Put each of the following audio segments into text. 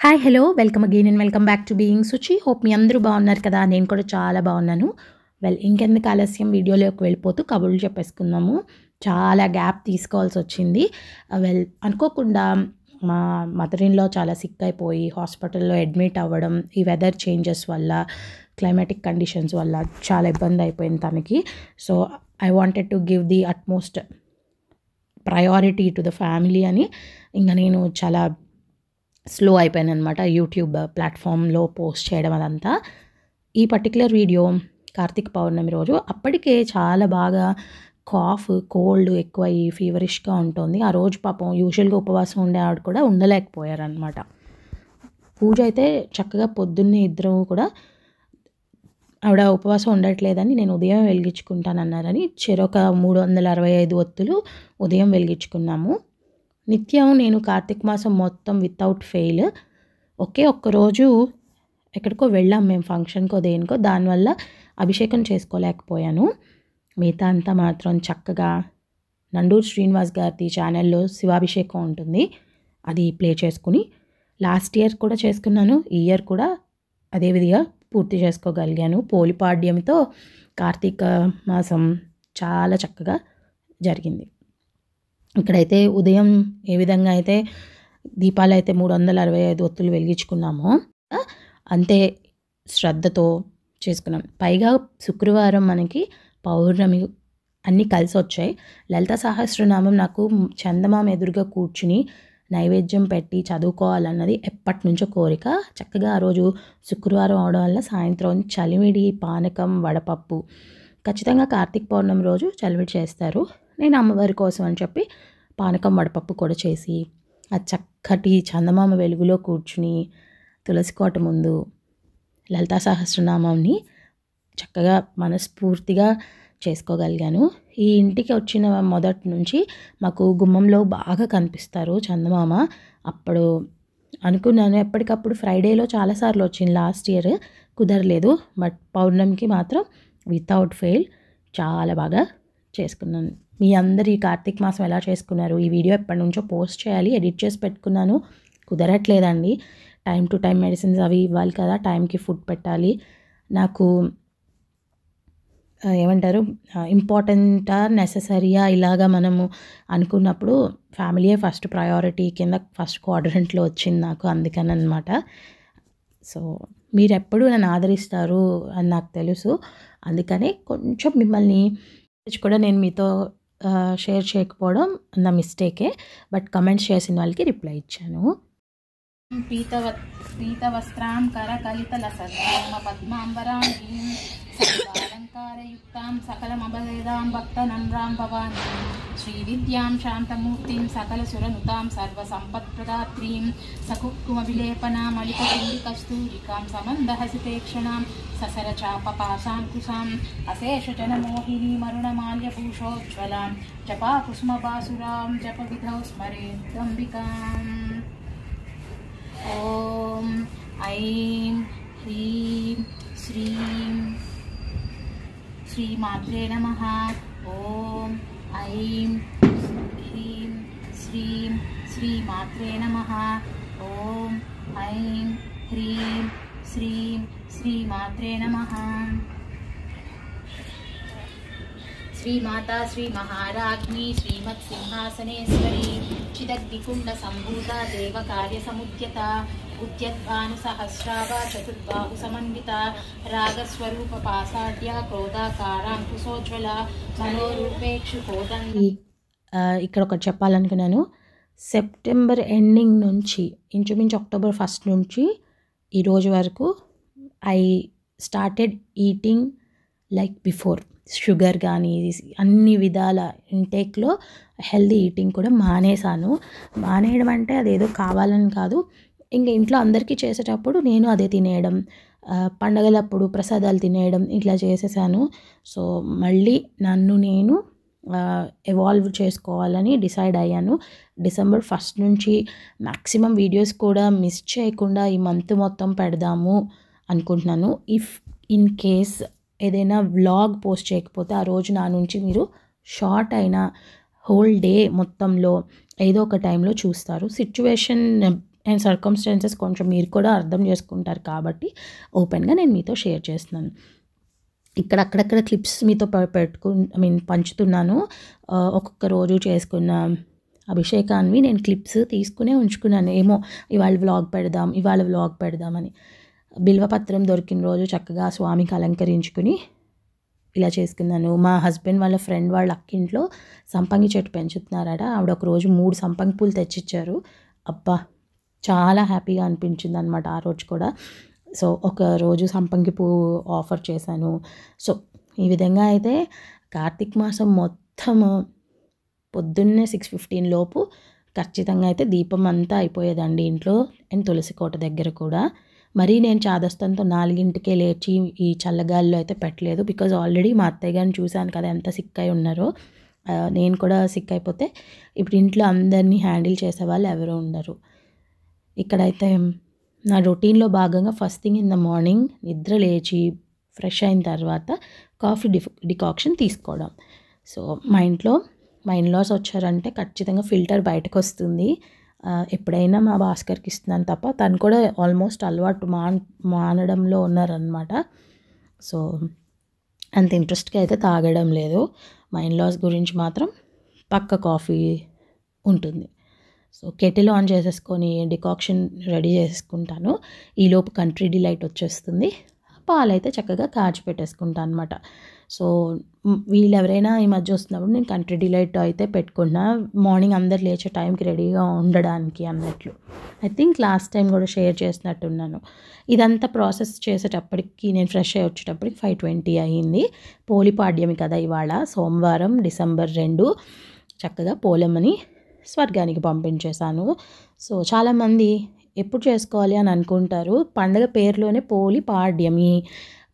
Hi hello welcome again and welcome back to being Suchi. Hope మీ అందరూ బాగున్నారు కదా. నేను కూడా చాలా బాగున్నాను. ఇంకెందుకు ఆలస్యం, వీడియోలోకి వెళ్ళిపోతూ కబుర్లు చెప్పేసుకుందాము. చాలా గ్యాప్ తీసుకోవాల్సి వచ్చింది. అనుకోకుండా మా మదర్ ఇన్ లా చాలా సిక్ అయిపోయి హాస్పిటల్లో అడ్మిట్ అవ్వడం, ఈ వెదర్ చేంజెస్ వల్ల, క్లైమాటిక్ కండిషన్స్ వల్ల చాలా ఇబ్బంది అయిపోయింది తనకి. So I wanted to give the utmost priority to the family అని ఇంకా నేను చాలా స్లో అయిపోయాను అనమాట యూట్యూబ్ ప్లాట్ఫామ్లో పోస్ట్ చేయడం అదంతా. ఈ పర్టికులర్ వీడియో కార్తీక పౌర్ణమి రోజు. అప్పటికే చాలా బాగా కాఫ్, కోల్డ్ ఎక్కువ అయ్యి ఫీవరిష్గా ఉంటుంది. ఆ రోజు పాపం యూజువల్గా ఉపవాసం ఉండే ఆవిడ కూడా ఉండలేకపోయారనమాట. పూజ అయితే చక్కగా పొద్దున్నే ఇద్దరం కూడా ఆవిడ ఉపవాసం ఉండట్లేదని నేను ఉదయం వెలిగించుకుంటానన్నారని చెరొక 365 ఒత్తులు ఉదయం వెలిగించుకున్నాము. నిత్యం నేను కార్తీక మాసం మొత్తం వితౌట్ ఫెయిల్ ఒక్కరోజు ఎక్కడికో వెళ్ళాం మేము, ఫంక్షన్కో దేనికో, దానివల్ల అభిషేకం చేసుకోలేకపోయాను. మిగతా అంతా మాత్రం చక్కగా నండూరు శ్రీనివాస్ గారి ఛానల్లో శివాభిషేకం ఉంటుంది, అది ప్లే చేసుకుని లాస్ట్ ఇయర్ కూడా చేసుకున్నాను. ఈ ఇయర్ కూడా అదే విధిగా పూర్తి చేసుకోగలిగాను. పోలిపాడ్యంతో కార్తీక మాసం చాలా చక్కగా జరిగింది. ఇక్కడైతే ఉదయం ఏ విధంగా అయితే దీపాలు అయితే 365 ఒత్తులు వెలిగించుకున్నామో అంతే శ్రద్ధతో చేసుకున్నాం. పైగా శుక్రవారం మనకి పౌర్ణమి అన్నీ కలిసి వచ్చాయి. లలిత సహస్రనామం నాకు చందమామ ఎదురుగా కూర్చుని నైవేద్యం పెట్టి చదువుకోవాలన్నది ఎప్పటి నుంచో కోరిక. చక్కగా ఆ రోజు శుక్రవారం అవడం వల్ల సాయంత్రం చలివిడి, పానకం, వడపప్పు ఖచ్చితంగా కార్తీక పౌర్ణమి రోజు చలివిడి చేస్తారు. నేను అమ్మవారి కోసం అని చెప్పి పానకం, వడపప్పు కూడా చేసి ఆ చక్కటి చందమామ వెలుగులో కూర్చుని తులసి కోట ముందు లలితా సహస్రనామాన్ని చక్కగా మనస్ఫూర్తిగా చేసుకోగలిగాను. ఈ ఇంటికి వచ్చిన మొదటి నుంచి మాకు గుమ్మంలో బాగా కనిపిస్తారు చందమామ. అప్పుడు అనుకున్నాను ఎప్పటికప్పుడు ఫ్రైడేలో చాలాసార్లు వచ్చింది, లాస్ట్ ఇయర్ కుదరలేదు. బట్ పౌర్ణమికి మాత్రం వితౌట్ ఫెయిల్ చాలా బాగా చేసుకున్నాను. మీ అందరు ఈ కార్తీక మాసం ఎలా చేసుకున్నారు? ఈ వీడియో ఎప్పటి నుంచో పోస్ట్ చేయాలి, ఎడిట్ చేసి పెట్టుకున్నాను, కుదరట్లేదండి. టైం టు టైం మెడిసిన్స్ అవి ఇవ్వాలి కదా, టైంకి ఫుడ్ పెట్టాలి. నాకు ఏమంటారు, ఇంపార్టెంటా, నెససరీయా ఇలాగా మనము అనుకున్నప్పుడు ఫ్యామిలీయే ఫస్ట్ ప్రయారిటీ కింద ఫస్ట్ క్వాడ్రంట్లో వచ్చింది నాకు, అందుకని అనమాట. సో మీరు ఎప్పుడు నన్ను ఆదరిస్తారు అని నాకు తెలుసు, అందుకనే కొంచెం మిమ్మల్ని కూడా నేను మీతో షేర్ చేయకపోవడం నా మిస్టేకే. బట్ కమెంట్స్ చేసిన వాళ్ళకి రిప్లై ఇచ్చాను. పీతవస్త్రాం కరకలితలసద్దాం పద్మాంబరాంగీం సకలాలంకారయుక్తాం సకలమభేదాం భక్తనమ్రాం భవానీం శ్రీవిద్యాం శాంతమూర్తిం సకలసురనుతాం సర్వసంపత్ప్రదాత్రీం సకుక్కుమవిలేపనామలికపిండికస్తూరికాం సమందహసితేక్షణాం ససరచాపపాశాంకుశాం అశేషజనమోహినీమరుణమాల్యభూషోజ్వలాం జపాకుసుమబాసురాం జపవిధౌ స్మరేదంబికాం. ఓం ఐం హ్రీం శ్రీం శ్రీమాత్రే నమః. ఓం ఐం హ్రీం శ్రీం శ్రీమాత్రే నమః. ఓం ఐం హ్రీం శ్రీం శ్రీమాత్రే నమః. శ్రీమాతా శ్రీ మహారాజ్ఞి శ్రీమత్సింహాసనేశ్వరి చిదగ్నికుండ సంభూత దేవకార్య సముద్యత ఉద్యద్భాను సహస్రావ చతుర్బాహు సమన్విత రాగస్వరూప పాసాఢ్య క్రోధాకారాంకుశోజ్వల మనోరూపేక్షు కోదండి. ఇక్కడ ఒకటి చెప్పాలనుకున్నాను. సెప్టెంబర్ ఎండింగ్ నుంచి ఇంచుమించు అక్టోబర్ 1 నుంచి ఈరోజు వరకు I started eating like before. Sugar కానీ అన్ని విధాల ఇంటేక్లో హెల్దీ ఈటింగ్ కూడా మానేశాను. మానేయడం అంటే అదేదో కావాలని కాదు, ఇంకా ఇంట్లో అందరికీ చేసేటప్పుడు నేను అదే తినేయడం, పండగలప్పుడు ప్రసాదాలు తినేయడం ఇట్లా చేసేసాను. సో మళ్ళీ నన్ను నేను ఎవాల్వ్ చేసుకోవాలని డిసైడ్ అయ్యాను. డిసెంబర్ 1 నుంచి మ్యాక్సిమం వీడియోస్ కూడా మిస్ చేయకుండా ఈ మంత్ మొత్తం పెడదాము అనుకుంటున్నాను. ఇఫ్ ఇన్ కేస్ ఏదైనా వ్లాగ్ పోస్ట్ చేయకపోతే ఆ రోజు నా నుంచి మీరు షార్ట్ అయినా హోల్ డే మొత్తంలో ఏదో ఒక టైంలో చూస్తారు. సిచ్యువేషన్ అండ్ సర్కమ్స్టాన్సెస్ కొంచెం మీరు కూడా అర్థం చేసుకుంటారు కాబట్టి ఓపెన్గా నేను మీతో షేర్ చేస్తున్నాను. ఇక్కడ అక్కడక్కడ క్లిప్స్ మీతో పంచుతున్నాను. ఒక్కొక్క రోజు చేసుకున్న అభిషేకాన్ని నేను క్లిప్స్ తీసుకునే ఉంచుకున్నాను. ఏమో ఇవాళ వ్లాగ్ పెడదామని. బిల్వపత్రం దొరికిన రోజు చక్కగా స్వామికి అలంకరించుకుని ఇలా చేసుకున్నాను. మా హస్బెండ్ వాళ్ళ ఫ్రెండ్ వాళ్ళ అక్కింట్లో సంపంగి చెట్టు పెంచుతున్నారట. ఆవిడ ఒక రోజు 3 సంపంగి పూలు తెచ్చిచ్చారు. అబ్బా చాలా హ్యాపీగా అనిపించింది అనమాట ఆ రోజు కూడా. సో ఒక రోజు సంపంగి పువ్వు ఆఫర్ చేశాను. సో ఈ విధంగా అయితే కార్తీక మాసం మొత్తము పొద్దున్నే 6:15 లోపు ఖచ్చితంగా అయితే దీపం అంతా అయిపోయేదండి ఇంట్లో అండ్ తులసి కోట దగ్గర కూడా. మరీ నేను చాదస్తంతో 4కే లేచి ఈ చల్లగాల్లో అయితే పెట్టలేదు. బికాజ్ ఆల్రెడీ మా అత్తయ్య గారిని చూశాను కదా ఎంత సిక్ అయి ఉన్నారో. నేను కూడా సిక్ అయిపోతే ఇప్పుడు ఇంట్లో అందరినీ హ్యాండిల్ చేసేవాళ్ళు ఎవరు ఉండరు. ఇక్కడైతే నా రొటీన్లో భాగంగా first thing in the morning నిద్ర లేచి ఫ్రెష్ అయిన తర్వాత కాఫీ డికాక్షన్ తీసుకోవడం. సో మా ఇంట్లో మా ఇన్లాస్ వచ్చారంటే ఖచ్చితంగా ఫిల్టర్ బయటకు వస్తుంది. ఎప్పుడైనా మా భాస్కర్కి ఇస్తున్నాను తప్ప తను కూడా ఆల్మోస్ట్ అలవాటు మానడంలో ఉన్నారనమాట. సో అంత ఇంట్రెస్ట్గా అయితే తాగడం లేదు. మా ఇన్లాస్ గురించి మాత్రం పక్క కాఫీ ఉంటుంది. సో కెటిల్ ఆన్ చేసేసుకొని డికాక్షన్ రెడీ చేసుకుంటాను. ఈలోపు కంట్రీ డిలైట్ వచ్చేస్తుంది. పాలైతే చక్కగా కాచి పెట్టేసుకుంటాను అనమాట. సో వీళ్ళు ఎవరైనా ఈ మధ్య వస్తున్నప్పుడు నేను కంట్రీ డిలైట్ అయితే పెట్టుకున్నా, మార్నింగ్ అందరు లేచే టైంకి రెడీగా ఉండడానికి అన్నట్లు. ఐ థింక్ లాస్ట్ టైం కూడా షేర్ చేసినట్టున్నాను. ఇదంతా ప్రాసెస్ చేసేటప్పటికి నేను ఫ్రెష్ అయ్యి వచ్చేటప్పటికి 5:20 అయ్యింది. పోలిపాడ్యమి కదా ఇవాళ, సోమవారం డిసెంబర్ 2. చక్కగా పోలమ్మని స్వర్గానికి పంపించేశాను. సో చాలామంది ఎప్పుడు చేసుకోవాలి అని అనుకుంటారు. పండగ పేరులోనే పోలిపాడ్యమి.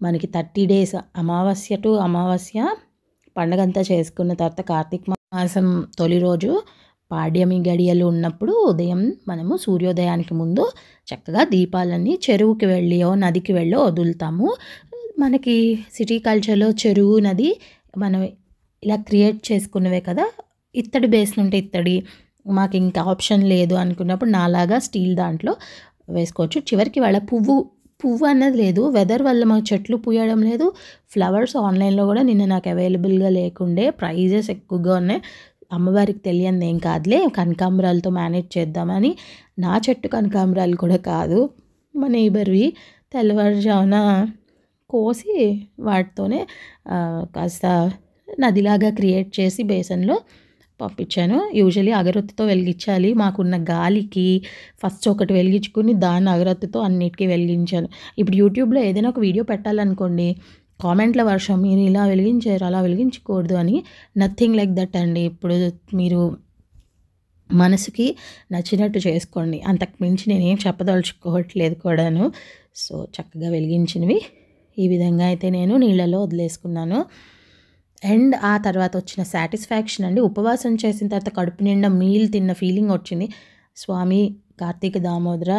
మనకి 30 days అమావాస్య టు అమావాస్య పండగ అంతా చేసుకున్న తర్వాత కార్తీక మాసం తొలి రోజు పాడ్యమి గడియలు ఉన్నప్పుడు ఉదయం మనము సూర్యోదయానికి ముందు చక్కగా దీపాలన్నీ చెరువుకి వెళ్ళో నదికి వెళ్ళో వదులుతాము. మనకి సిటీ కల్చర్లో చెరువు నది మనం ఇలా క్రియేట్ చేసుకున్నవే కదా. ఇత్తడి బేస్లు ఉంటే ఇత్తడి, మాకు ఇంకా ఆప్షన్ లేదు అనుకున్నప్పుడు నాలాగా స్టీల్ దాంట్లో వేసుకోవచ్చు. చివరికి వాళ్ళ పువ్వు అన్నది లేదు, వెదర్ వల్ల మాకు చెట్లు పూయడం లేదు. ఫ్లవర్స్ ఆన్లైన్లో కూడా నిన్న నాకు అవైలబుల్గా లేకుండే, ప్రైజెస్ ఎక్కువగా ఉన్నాయి. అమ్మవారికి తెలియనిది ఏం కాదులే, కనకాంబరాలతో మేనేజ్ చేద్దామని నా చెట్టు కనకాంబరాలు కూడా కాదు, మా నైబర్వి తెల్లవారుజామున కోసి వాటితోనే కాస్త నదిలాగా క్రియేట్ చేసి బేసన్లో పంపించాను. యూజువలీ అగరొత్తితో వెలిగించాలి, మాకున్న గాలికి ఫస్ట్ ఒకటి వెలిగించుకుని దాన్ని అగరొత్తితో అన్నిటికీ వెలిగించాను. ఇప్పుడు యూట్యూబ్లో ఏదైనా ఒక వీడియో పెట్టాలనుకోండి, కామెంట్ల వర్షం, మీరు ఇలా వెలిగించారు అలా వెలిగించకూడదు అని. నథింగ్ లైక్ దట్ అండి. ఇప్పుడు మీరు మనసుకి నచ్చినట్టు చేసుకోండి, అంతకు మించి నేనేం చెప్పదలుచుకోవట్లేదు కూడాను. సో చక్కగా వెలిగించినవి ఈ విధంగా అయితే నేను నీళ్ళలో వదిలేసుకున్నాను. అండ్ ఆ తర్వాత వచ్చిన సాటిస్ఫాక్షన్ అండి, ఉపవాసం చేసిన తర్వాత కడుపు నిండా మీల్ తిన్న ఫీలింగ్ వచ్చింది. స్వామి కార్తీక దామోదర,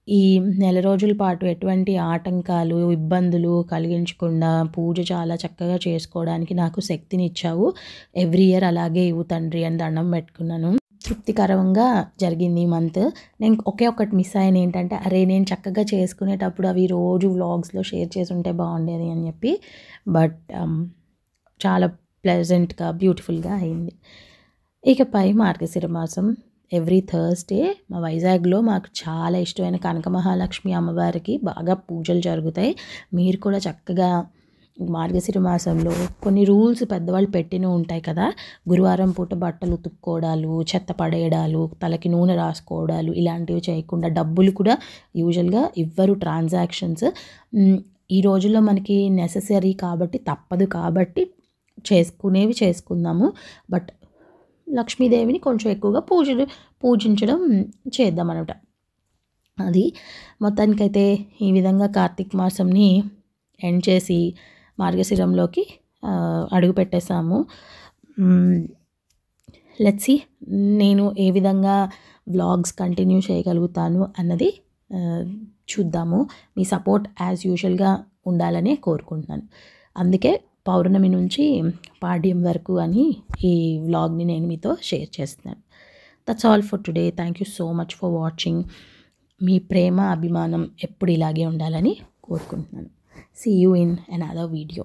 ఈ నెల రోజుల పాటు ఎటువంటి ఆటంకాలు ఇబ్బందులు కలిగించకుండా పూజ చాలా చక్కగా చేసుకోవడానికి నాకు శక్తినిచ్చావు. ఎవ్రీ ఇయర్ అలాగే ఇవ్వు తండ్రి అని దండం పెట్టుకున్నాను. తృప్తికరంగా జరిగింది ఈ మంత్. నేను ఒకే ఒకటి మిస్ అయ్యాను, ఏంటంటే అరే నేను చక్కగా చేసుకునేటప్పుడు అవి రోజు వ్లాగ్స్లో షేర్ చేసి ఉంటే బాగుండేది అని చెప్పి. బట్ చాలా ప్లెజెంట్గా బ్యూటిఫుల్గా అయింది. ఇకపై మార్గశిర మాసం ఎవ్రీ థర్స్డే మా వైజాగ్లో మాకు చాలా ఇష్టమైన కనక మహాలక్ష్మి అమ్మవారికి బాగా పూజలు జరుగుతాయి. మీరు కూడా చక్కగా మార్గశిర మాసంలో కొన్ని రూల్స్ పెద్దవాళ్ళు పెట్టిన ఉంటాయి కదా, గురువారం పూట బట్టలు ఉతుక్కోవడాలు, చెత్త పడేయడాలు, తలకి నూనె రాసుకోవడాలు, ఇలాంటివి చేయకుండా, డబ్బులు కూడా యూజువల్గా ఇవ్వరు ట్రాన్సాక్షన్స్. ఈ రోజుల్లో మనకి నెససరీ కాబట్టి తప్పదు కాబట్టి చేసుకునేవి చేసుకుందాము. బట్ లక్ష్మీదేవిని కొంచెం ఎక్కువగా పూజించడం చేద్దామన్నమాట. అది మొత్తానికైతే ఈ విధంగా కార్తీక మాసంని ఎండ్ చేసి మార్గశిరంలోకి అడుగు పెట్టేశాము. లెట్స్ సీ నేను ఏ విధంగా వ్లాగ్స్ కంటిన్యూ చేయగలుగుతాను అన్నది చూద్దాము. మీ సపోర్ట్ యాజ్ యూజువల్గా ఉండాలనే కోరుకుంటున్నాను. అందుకే పౌర్ణమి నుంచి పాడ్యం వరకు అని ఈ వ్లాగ్ని నేను మీతో షేర్ చేస్తున్నాను. That's all for today. Thank you so much for watching. మీ ప్రేమ అభిమానం ఎప్పుడు ఇలాగే ఉండాలని కోరుకుంటున్నాను. See you in another video.